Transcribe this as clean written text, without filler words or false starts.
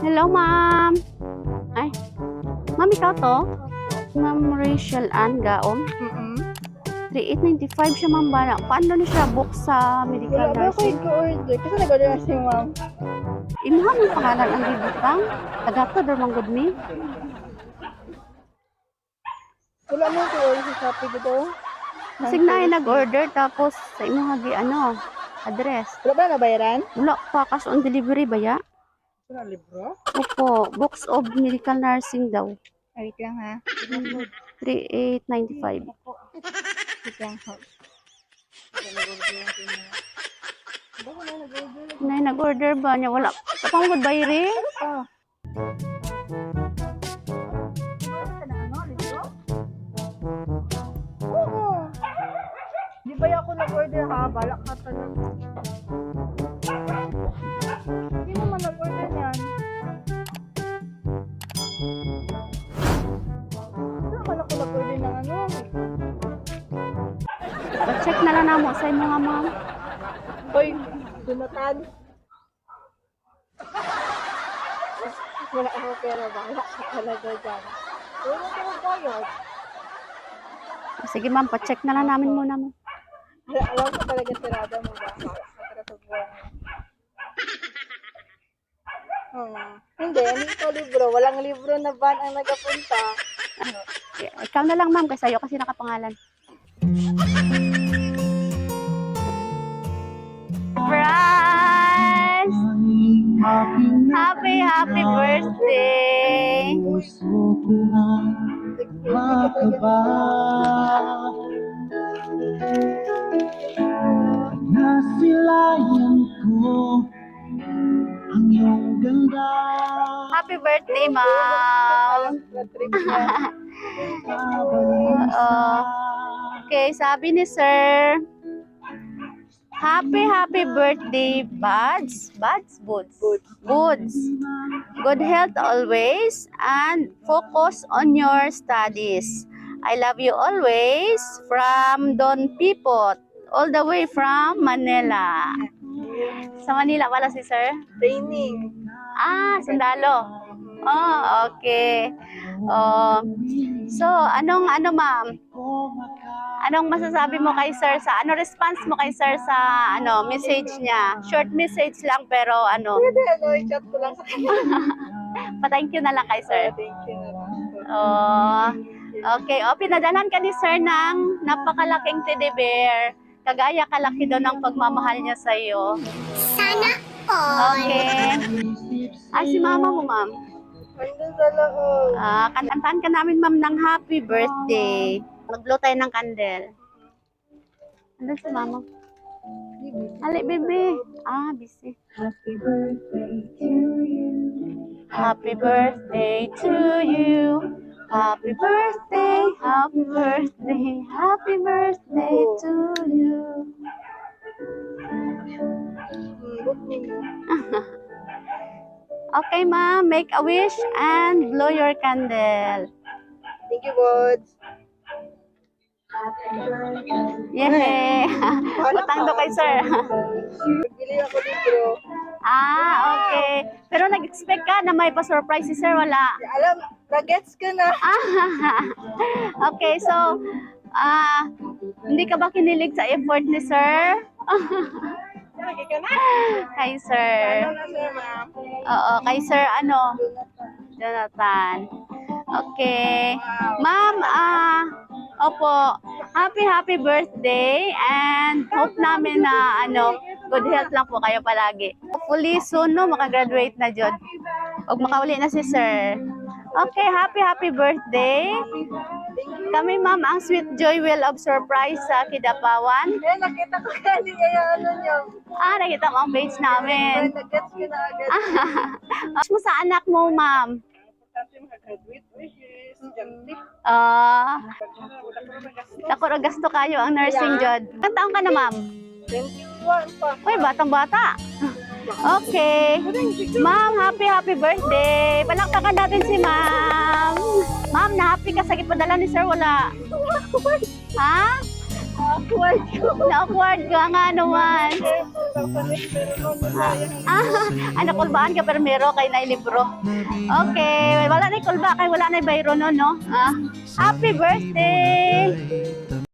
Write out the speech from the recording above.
Hello, ma'am. Ay, ma'am, ikaw to? Ma'am Rachel Ann Gaom. 3895 siya, ma'am. Paano na siya book sa medical Wala ba ako nursing? i-order? Kasi nag-order na si ma'am. Imuha mo pangalan ang gibutang. Tagato, darmang good me. Wala mo i-order sa Shopee dito. Kasi na nag-order tapos sa imuha gi address. Wala ba nabayaran? Wala pa, cash on delivery ba ya? Wala libro? Opo, box of medical nursing daw. Wait lang ha. 3895. Wait lang ha. Nay, nag-order ba niya? Wala. Kapang good bayri? Ah. Oo. Di ba ako nag-order ha? Balak ka talaga. Hindi mo man nag-order yan. Hindi naman ako nag-order ng ano. Pa-check na lang namo sa imo nga, ma'am. Hoy, Jonathan. Wala ako pera, balak ka talaga dyan. Wala ka nag-bayad. Sige, ma'am, pa-check na lang namin muna, ma'am. Alam ko talaga sirada mo ba? Balak ka talaga sa buwan mo. Hindi, hindi ko libro. Walang libro na van ang nagapunta. Ikaw na lang, ma'am, kasi sa'yo kasi nakapangalan. Surprise! Happy birthday! Nasilayan ko ang iyong ganda. Happy birthday, ma'am! Na-trip niya. Okay, sabi ni sir, happy birthday, Buds. Buds. Good health always and focus on your studies. I love you always from Don Pipot, all the way from Manila. Sa Manila wala si sir? Training. Sundalo. Oh, okay. So, ano ma'am? Anong masasabi mo kay sir response mo kay sir sa message niya? Short message lang pero Pwede, i-chat ko lang sa kanya. pa-thank you na lang kay sir. Thank you na lang. Okay. Pinadalan ka ni sir ng napakalaking teddy bear. Kagaya kalaki daw ng pagmamahal niya sa iyo. Sana all. Okay. Si mama mo, ma'am. Andun sa loob. Kantahan ka namin, ma'am, ng happy birthday. Mag-blow tayo ng candle. Andun si mama. Ali, baby. Busy. Happy birthday to you. Happy birthday to you. Happy birthday, happy birthday, happy birthday to you. Okay, ma'am, make a wish and blow your candle. Thank you, Bods. Yay! Utang daw kay sir. Bili ako libro. Okay. Pero nag-expect ka na may pa-surprise si sir, wala. Alam, nag-gets ka na. Okay, so, hindi ka ba kinilig sa effort ni sir? Lagi ka na. Kay sir. Ano na, sir, ma'am? Oo, kay sir, Jonathan. Okay. Ma'am, opo, happy birthday and hope namin na good health lang po kayo palagi. Hopefully soon makagraduate na jud. Og makauli na si sir. Okay, happy birthday. Kami ma'am ang Sweet Joy Will of Surprise sa Kidapawan. Nakita ko kasi kaya niyo. Nakita mo ang page namin. Nag-gets ka na agad. Mas mo sa anak mo, ma'am. Importante makagraduate, which is estudyante. Ako ra gasto kayo ang nursing jud. Ilang taon ka na, ma'am? 21 pa. Uy, batang-bata. Okay. Ma'am, happy birthday. Palakpakan natin si ma'am. Ma'am, na-happy ka sa gipadala ni sir, wala? Ha? Awkward ko. Na-awkward ka nga naman. Kapalit, pero sayang. Ay, nakulbaan ka pero meron kay na libro. Okay, wala na kulba kay wala na bayro no, no? Happy birthday!